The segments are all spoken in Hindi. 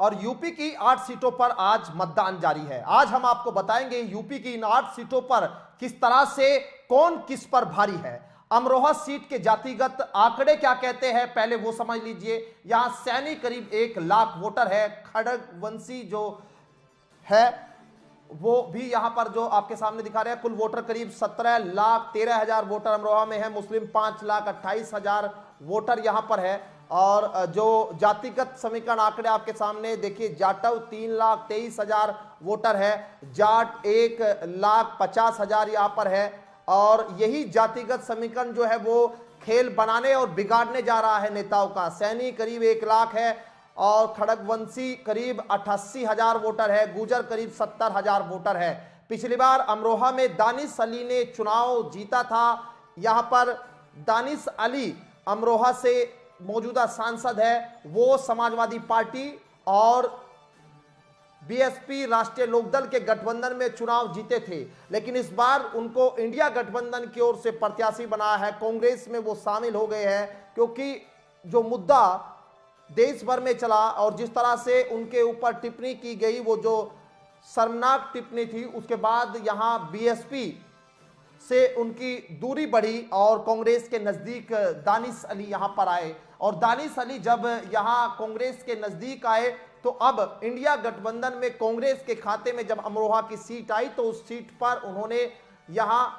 और यूपी की 8 सीटों पर आज मतदान जारी है। आज हम आपको बताएंगे यूपी की इन 8 सीटों पर किस तरह से कौन किस पर भारी है। अमरोहा सीट के जातिगत आंकड़े क्या कहते हैं पहले वो समझ लीजिए। यहां सैनी करीब 1 लाख वोटर है। खड़गवंशी जो है वो भी यहां पर जो आपके सामने दिखा रहे हैं, कुल वोटर करीब 17,13,000 वोटर अमरोहा में है। मुस्लिम 5,28,000 वोटर यहां पर है। और जो जातिगत समीकरण आंकड़े आपके सामने देखिए, जाटव 3,23,000 वोटर है, जाट 1,50,000 यहां पर है। और यही जातिगत समीकरण जो है वो खेल बनाने और बिगाड़ने जा रहा है नेताओं का। सैनी करीब 1 लाख है और खड़गवंशी करीब 88,000 वोटर है, गुजर करीब 70,000 वोटर है। पिछली बार अमरोहा में दानिश अली ने चुनाव जीता था। यहां पर दानिश अली अमरोहा से मौजूदा सांसद है, वो समाजवादी पार्टी और बीएसपी राष्ट्रीय लोकदल के गठबंधन में चुनाव जीते थे, लेकिन इस बार उनको इंडिया गठबंधन की ओर से प्रत्याशी बनाया है। कांग्रेस में वो शामिल हो गए हैं क्योंकि जो मुद्दा देश भर में चला और जिस तरह से उनके ऊपर टिप्पणी की गई, वो जो शर्मनाक टिप्पणी थी, उसके बाद यहां बीएसपी से उनकी दूरी बढ़ी और कांग्रेस के नजदीक दानिश अली यहां पर आए। और दानिश अली जब यहां कांग्रेस के नजदीक आए तो अब इंडिया गठबंधन में कांग्रेस के खाते में जब अमरोहा की सीट आई तो उस सीट पर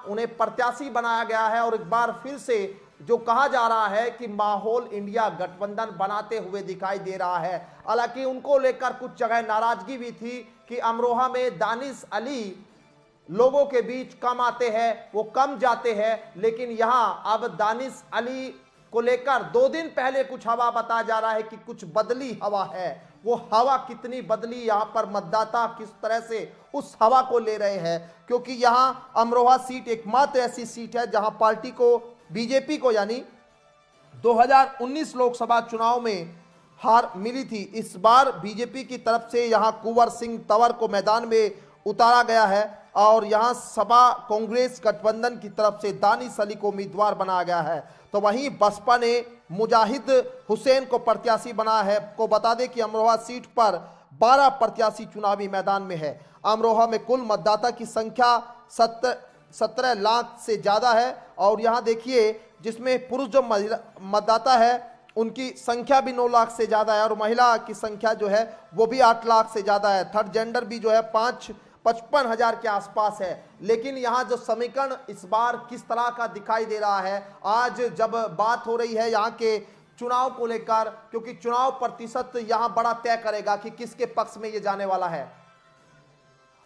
उन्हें प्रत्याशी बनाया गया है। और एक बार फिर से जो कहा जा रहा है कि माहौल इंडिया गठबंधन बनाते हुए दिखाई दे रहा है। हालांकि उनको लेकर कुछ जगह नाराजगी भी थी कि अमरोहा में दानिश अली लोगों के बीच कम आते हैं, वो कम जाते हैं, लेकिन यहां अब दानिश अली को लेकर 2 दिन पहले कुछ हवा बताया जा रहा है कि कुछ बदली हवा है। वो हवा कितनी बदली, यहां पर मतदाता किस तरह से उस हवा को ले रहे हैं, क्योंकि यहां अमरोहा सीट एकमात्र ऐसी सीट है जहां पार्टी को, बीजेपी को, यानी 2019 लोकसभा चुनाव में हार मिली थी। इस बार बीजेपी की तरफ से यहां कुंवर सिंह तंवर को मैदान में उतारा गया है और यहां सपा कांग्रेस गठबंधन की तरफ से दानिश अली को उम्मीदवार बनाया गया है। तो वहीं बसपा ने मुजाहिद हुसैन को प्रत्याशी बनाया है। को बता दें कि अमरोहा सीट पर 12 प्रत्याशी चुनावी मैदान में है। अमरोहा में कुल मतदाता की संख्या 17 लाख से ज्यादा है और यहां देखिए जिसमें पुरुष जो मतदाता है उनकी संख्या भी 9 लाख से ज्यादा है और महिला की संख्या जो है वो भी 8 लाख से ज्यादा है। थर्ड जेंडर भी जो है 55,000 के आसपास है। लेकिन यहां जो समीकरण इस बार किस तरह का दिखाई दे रहा है, आज जब बात हो रही है यहां के चुनाव को लेकर, क्योंकि चुनाव प्रतिशत यहां बड़ा तय करेगा कि किसके पक्ष में ये जाने वाला है।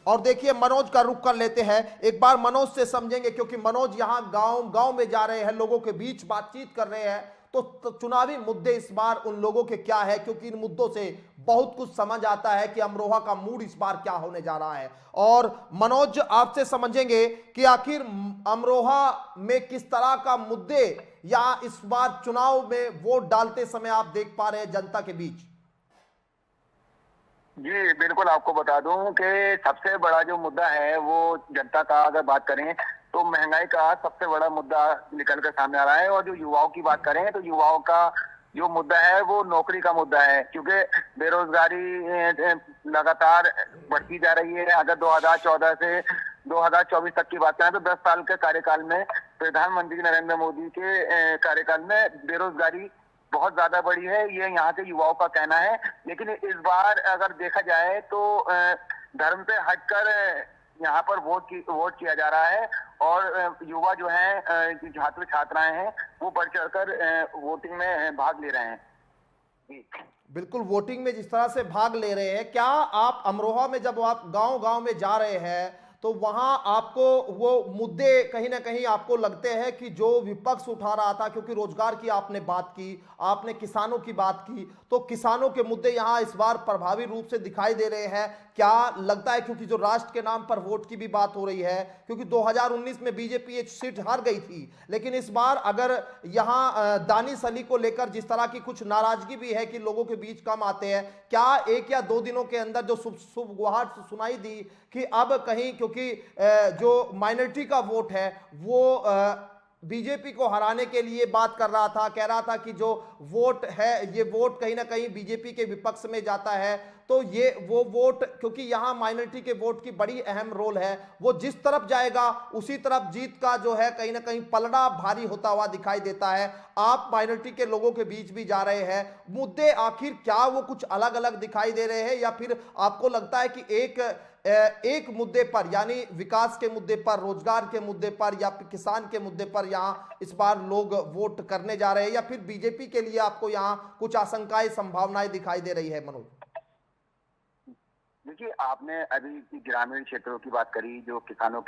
और देखिए मनोज का रुख कर लेते हैं, एक बार मनोज से समझेंगे, क्योंकि मनोज यहां गांव गांव में जा रहे हैं, लोगों के बीच बातचीत कर रहे हैं। तो चुनावी मुद्दे इस बार उन लोगों के क्या है, क्योंकि इन मुद्दों से बहुत कुछ समझ आता है कि अमरोहा का मूड इस बार क्या होने जा रहा है। और मनोज आपसे समझेंगे कि आखिर अमरोहा में किस तरह का मुद्दे या इस बार चुनाव में वोट डालते समय आप देख पा रहे हैं जनता के बीच। जी बिल्कुल, आपको बता दूं कि सबसे बड़ा जो मुद्दा है वो जनता का, अगर बात करें तो महंगाई का सबसे बड़ा मुद्दा निकल कर सामने आ रहा है। और जो युवाओं की बात करें तो युवाओं का जो मुद्दा है वो नौकरी का मुद्दा है, क्योंकि बेरोजगारी लगातार बढ़ती जा रही है। अगर 2014 से 2024 तक की बात करें तो 10 साल के कार्यकाल में प्रधानमंत्री नरेंद्र मोदी के कार्यकाल में बेरोजगारी बहुत ज्यादा बढ़ी है, ये यहाँ के युवाओं का कहना है। लेकिन इस बार अगर देखा जाए तो धर्म से हटकर यहाँ पर वोट किया जा रहा है और युवा जो हैं, छात्र छात्राएं हैं, वो बढ़ चढ़कर वोटिंग में भाग ले रहे हैं। बिल्कुल, वोटिंग में जिस तरह से भाग ले रहे हैं, क्या आप अमरोहा में जब आप गांव गांव में जा रहे हैं तो वहां आपको वो मुद्दे कहीं ना कहीं आपको लगते हैं कि जो विपक्ष उठा रहा था, क्योंकि रोजगार की आपने बात की, आपने किसानों की बात की, तो किसानों के मुद्दे यहां इस बार प्रभावी रूप से दिखाई दे रहे हैं? क्या लगता है, क्योंकि जो राष्ट्र के नाम पर वोट की भी बात हो रही है, क्योंकि 2019 में बीजेपी एक सीट हार गई थी, लेकिन इस बार अगर यहां दानिश अली को लेकर जिस तरह की कुछ नाराजगी भी है कि लोगों के बीच कम आते हैं, क्या 1 या 2 दिनों के अंदर जो सुगबुगाहट सुनाई दी कि अब कहीं, क्योंकि जो माइनॉरिटी का वोट है वो बीजेपी को हराने के लिए बात कर रहा था, कह रहा था कि जो वोट है ये वोट कहीं ना कहीं बीजेपी के विपक्ष में जाता है, तो ये वो वोट, क्योंकि यहाँ माइनॉरिटी के वोट की बड़ी अहम रोल है, वो जिस तरफ जाएगा उसी तरफ जीत का जो है कहीं ना कहीं पलड़ा भारी होता हुआ दिखाई देता है। आप माइनॉरिटी के लोगों के बीच भी जा रहे हैं, मुद्दे आखिर क्या वो कुछ अलग अलग दिखाई दे रहे हैं, या फिर आपको लगता है कि एक मुद्दे पर, यानी विकास के मुद्दे पर, रोजगार के मुद्दे पर, या फिर किसान के मुद्दे पर यहाँ इस बार लोग वोट करने जा रहे हैं, या फिर बीजेपी के लिए आपको यहाँ कुछ आशंकाएं, संभावनाएं दिखाई दे रही है? मनोज, देखिए, आपने अभी ग्रामीण क्षेत्रों की बात करी, जो किसानों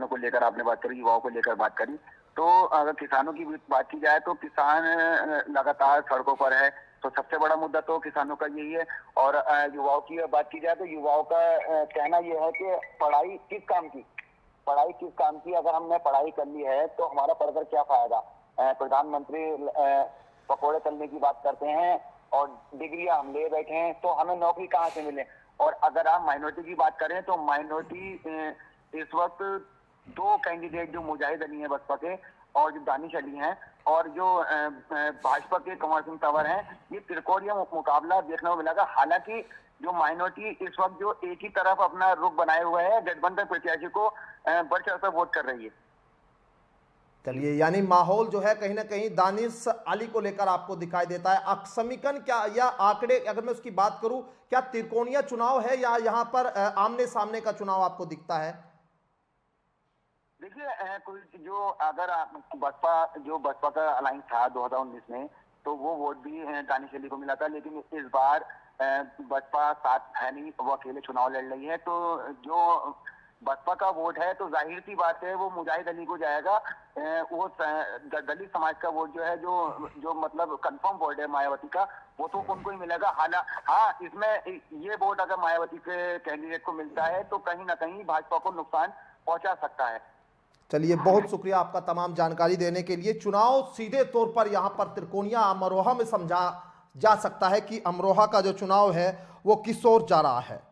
को लेकर आपने बात करी, युवाओं को लेकर बात करी। तो अगर किसानों की बात की जाए तो किसान लगातार सड़कों पर है, तो सबसे बड़ा मुद्दा तो किसानों का यही है। और युवाओं की बात की जाए तो युवाओं का कहना यह है कि पढ़ाई किस काम की, अगर हमने पढ़ाई कर ली है तो हमारा पढ़कर क्या फायदा। प्रधानमंत्री पकौड़े तलने की बात करते हैं और डिग्रियां हम ले बैठे हैं, तो हमें नौकरी कहाँ से मिले। और अगर आप माइनॉरिटी की बात करें तो माइनॉरिटी इस वक्त दो कैंडिडेट जो मुजाहिद अली हैं बसपा के, और जो दानिश अली हैं, और जो भाजपा के कंवर सिंह तंवर हैं, ये त्रिकोणीय मुकाबला देखने को मिलेगा। हालांकि जो माइनॉरिटी इस वक्त जो एक ही तरफ अपना रुख बनाए हुए है, गठबंधन प्रत्याशी को बढ़ चढ़कर वोट कर रही है। चलिए, यानी माहौल जो है कहीं ना कहीं दानिश अली को लेकर आपको दिखाई देता है। समीकरण क्या या आंकड़े, अगर मैं उसकी बात करूं, क्या त्रिकोणीय चुनाव है या यहाँ पर आमने सामने का चुनाव आपको दिखता है? देखिए, कोई जो अगर बसपा का अलायंस था 2019 में, तो वो वोट भी दानिश अली को मिला था। लेकिन इस बार बसपा साथ है नहीं, वो अकेले चुनाव लड़ रही है। तो जो बसपा का वोट है तो जाहिर सी बात है वो मुजाहिद अली को जाएगा। वो दलित समाज का वोट जो है, जो मतलब कंफर्म वोट है मायावती का, वो तो उनको ही मिलेगा। हाँ, इसमें ये वोट अगर मायावती के कैंडिडेट को मिलता है तो कहीं ना कहीं भाजपा को नुकसान पहुंचा सकता है। चलिए, बहुत शुक्रिया आपका तमाम जानकारी देने के लिए। चुनाव सीधे तौर पर यहाँ पर त्रिकोणीय अमरोहा में समझा जा सकता है कि अमरोहा का जो चुनाव है वो किस ओर जा रहा है।